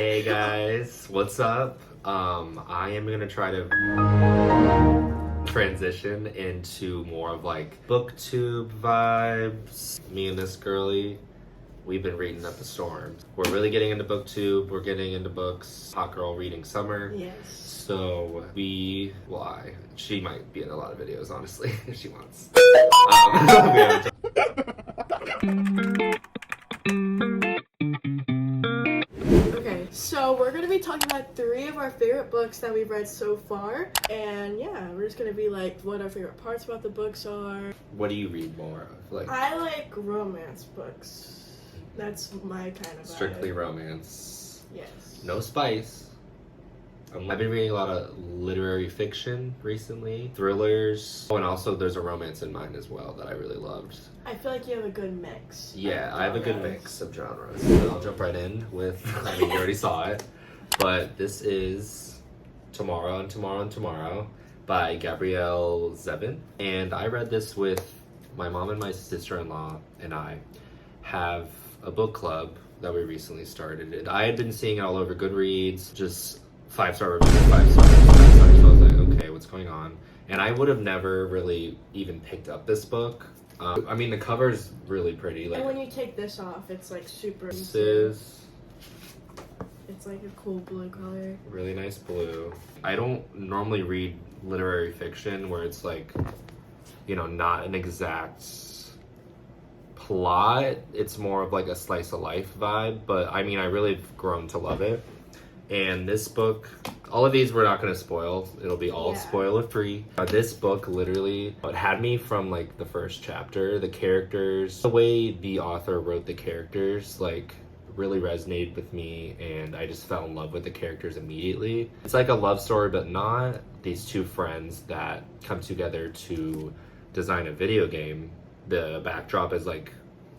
Hey guys, what's up? I am gonna try to transition into more of like booktube vibes. Me and this girly, we've been reading up a storm. We're really getting into booktube, we're getting into books. Hot girl reading summer. Yes. So she might be in a lot of videos, honestly, if she wants. Okay, so we're gonna be talking about 3 of our favorite books that we've read so far, and yeah, we're just gonna be like what our favorite parts about the books are. What do you read more of? Like I like romance books. That's my kind of strictly vibe. romance. Yes. No spice. I've been reading a lot of literary fiction recently, thrillers. Oh, and also there's a romance in mine as well that I really loved. I feel like you have a good mix. Yeah, of I have a good genres. mix of genres. So I'll jump right in with, I mean, you already saw it, but this is Tomorrow and Tomorrow and Tomorrow by Gabrielle Zevin. And I read this with my mom and my sister-in-law, and I have a book club that we recently started. I had been seeing it all over Goodreads, just 5-star reviews, 5 stars, 5 stars. So I was like, okay, what's going on? And I would have never really even picked up this book. I mean, the cover's really pretty. Like, And when you take this off, it's like super. this is It's like a cool blue color. really nice blue. I don't normally read literary fiction where it's like, you know, not an exact plot. It's more of like a slice of life vibe. But I mean, I really have grown to love it. And this book, all of these we're not going to spoil. It'll be all spoiler free. This book literally, it had me from like the first chapter. The characters, the way the author wrote the characters, like really resonated with me, and I just fell in love with the characters immediately. It's like a love story, but not. These two friends that come together to design a video game. The backdrop is like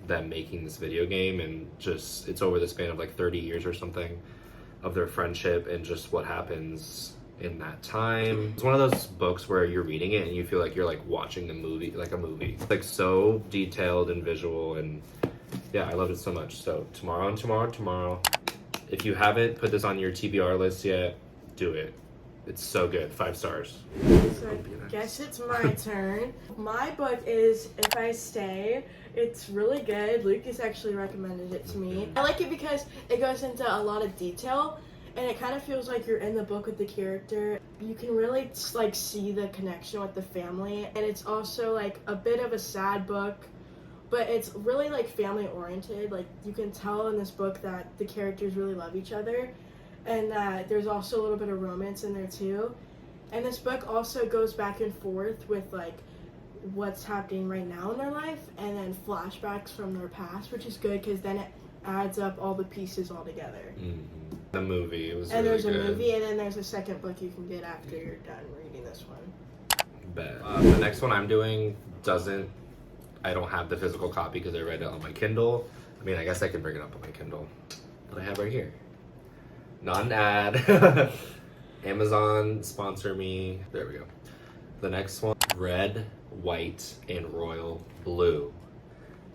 them making this video game, and just it's over the span of like 30 years or something of their friendship and just what happens in that time. It's one of those books where you're reading it and you feel like you're like watching a movie, like a movie. It's like so detailed and visual, and yeah, I loved it so much. So Tomorrow and Tomorrow and Tomorrow. If you haven't put this on your TBR list yet, do it. It's so good. 5 stars. So I guess it's my turn. My book is If I Stay. It's really good. Lucas actually recommended it to me. I like it because it goes into a lot of detail, and it kind of feels like you're in the book with the character. You can really like see the connection with the family, and it's also like a bit of a sad book, but it's really like family oriented. Like you can tell in this book that the characters really love each other, and that there's also a little bit of romance in there too. And this book also goes back and forth with like what's happening right now in their life and then flashbacks from their past, which is good because then it adds up all the pieces all together. Mm-hmm. The movie, it was And really there's a good. movie, and then there's a second book you can get after you're done reading this one. Bet. The next one I'm doing I don't have the physical copy because I read it on my Kindle. I mean, I guess I can bring it up on my Kindle that I have right here. Not an ad. Amazon sponsor me. There we go. The next one, Red, White, and Royal Blue.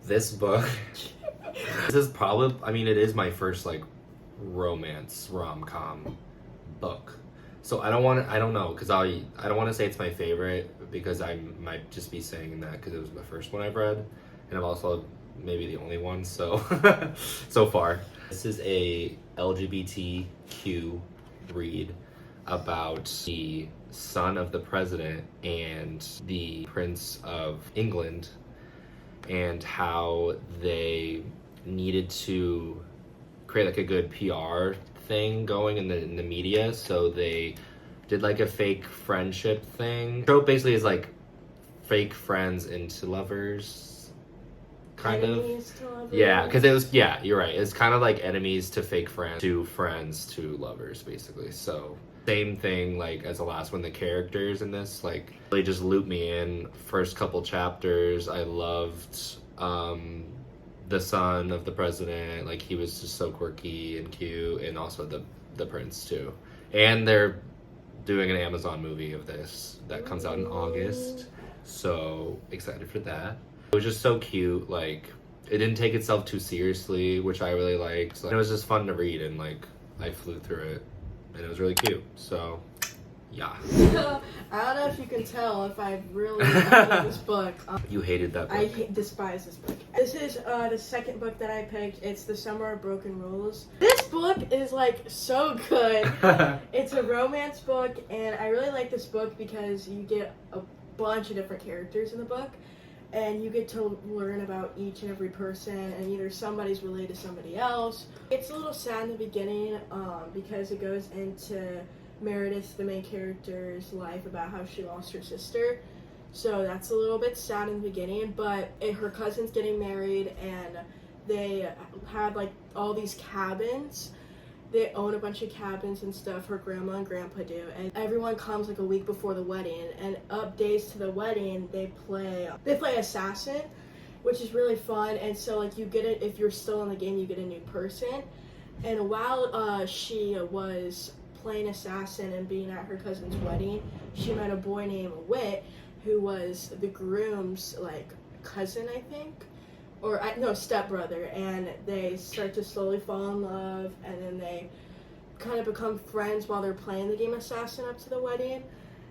This book, this is probably, I mean, it is my first like romance rom-com book. So I don't know, because I don't want to say it's my favorite because I might just be saying that because it was the first one I've read, and I've also maybe the only one so so far. This is a LGBTQ read about the son of the president and the Prince of England, and how they needed to create like a good PR thing going in the media, so they did like a fake friendship thing. The trope basically is like fake friends into lovers, kind Enemies of. to lovers. Yeah, because it was, yeah, you're right. It's kind of like enemies to fake friends to lovers, basically. So same thing like as the last one. The characters in this like really just looped me in. First couple chapters, I loved the son of the president. Like he was just so quirky and cute, and also the prince too. And they're doing an Amazon movie of this that comes out in August, so excited for that. It was just so cute. Like it didn't take itself too seriously, which I really liked. So it was just fun to read, and like I flew through it, and it was really cute. So, yeah. I don't know if you can tell if I really hated this book. You hated that book. Despise this book. This is the second book that I picked. It's The Summer of Broken Rules. This book is like so good. It's a romance book, and I really like this book because you get a bunch of different characters in the book, and you get to learn about each and every person, and either somebody's related to somebody else. It's a little sad in the beginning because it goes into Meredith, the main character's life, about how she lost her sister. So that's a little bit sad in the beginning, but her cousin's getting married, and they have like all these cabins. They own a bunch of cabins and stuff, her grandma and grandpa do, and everyone comes like a week before the wedding, and up days to the wedding they play assassin, which is really fun. And so like you get it, if you're still in the game, you get a new person. And while she was playing assassin and being at her cousin's wedding, she met a boy named Whit, who was the groom's like cousin, I think, or no, stepbrother, and they start to slowly fall in love, and then they kind of become friends while they're playing the game Assassin up to the wedding.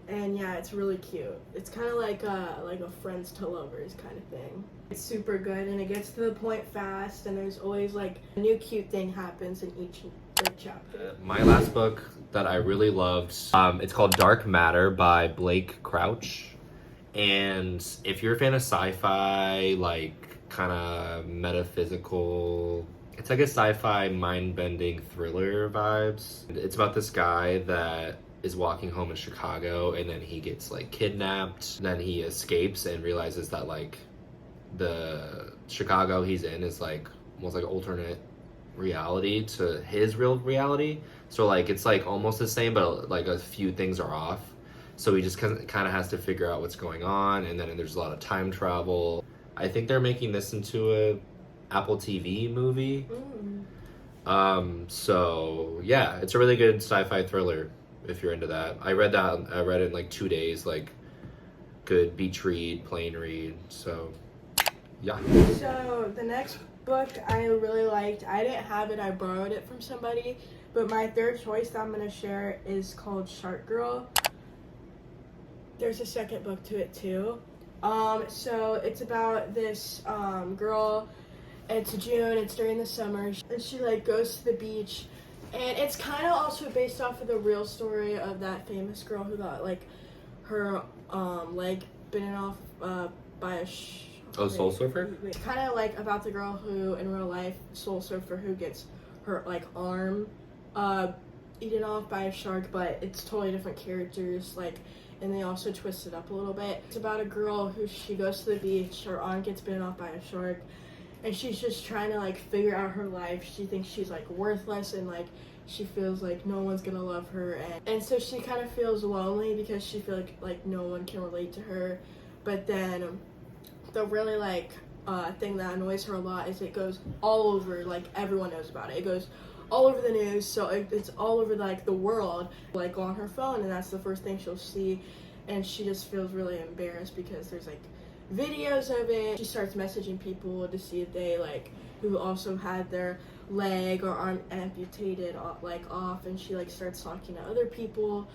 And yeah, it's really cute. It's kind of like a friends to lovers kind of thing. It's super good, and it gets to the point fast, and there's always like a new cute thing happens in each chapter. My last book that I really loved, it's called Dark Matter by Blake Crouch. And if you're a fan of sci-fi, like kind of metaphysical, it's like a sci-fi mind-bending thriller vibes. It's about this guy that is walking home in Chicago, and then he gets like kidnapped. Then he escapes and realizes that like the Chicago he's in is like almost like alternate reality to his real reality. So like it's like almost the same, but like a few things are off. So he just kind of has to figure out what's going on, and then there's a lot of time travel. I think they're making this into a Apple TV movie. So yeah, it's a really good sci-fi thriller if you're into that. I read it in like 2 days, like good beach read, plane read. So yeah. So the next book I really liked, I didn't have it, I borrowed it from somebody, but my third choice that I'm going to share is called Shark Girl. There's a second book to it too. So it's about this girl. It's June, it's during the summer, and she like goes to the beach, and it's kind of also based off of the real story of that famous girl who got like her leg bitten off by a Soul Surfer? It's kind of like about the girl who in real life, Soul Surfer, who gets her like arm eaten off by a shark, but it's totally different characters, like, and they also twist it up a little bit. It's about a girl who she goes to the beach, her arm gets bitten off by a shark, and she's just trying to like figure out her life. She thinks she's like worthless, and like she feels like no one's gonna love her, and so she kind of feels lonely because she feels like no one can relate to her. But then the really like thing that annoys her a lot is it goes all over, like everyone knows about it. It goes all over the news, so it's all over like the world, like on her phone, and that's the first thing she'll see, and she just feels really embarrassed because there's like videos of it. She starts messaging people to see if they like who also had their leg or arm amputated like off, and she like starts talking to other people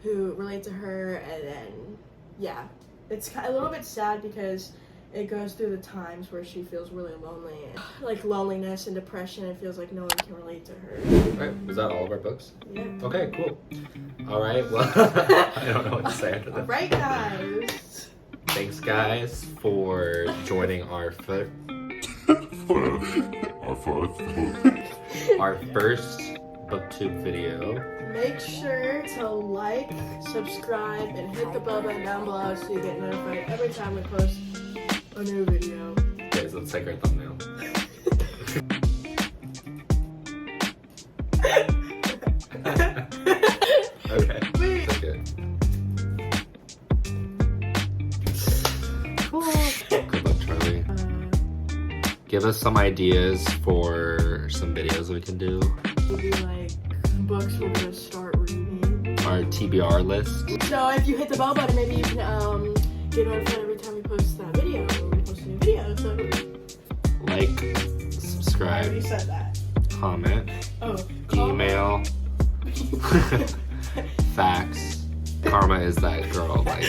who relate to her, and then yeah, it's a little bit sad because it goes through the times where she feels really lonely, and like loneliness and depression, and feels like no one can relate to her. Alright, was that all of our books? Yeah. Okay, cool. Alright, well, I don't know what to say after that. Alright, guys. Thanks, guys, for joining our first booktube video. Make sure to like, subscribe, and hit the bell button down below so you get notified every time we post a new video. Guys, let's take our thumbnail. Okay. Okay. Cool. Good luck, Charlie. Give us some ideas for some videos we can do. Maybe like books we're gonna start reading. Our TBR list. So if you hit the bell button, maybe you can get notified every time we post that video. We post a new video. So Like, I subscribe, already said that. comment. Oh, email, fax. Karma is that girl. Like,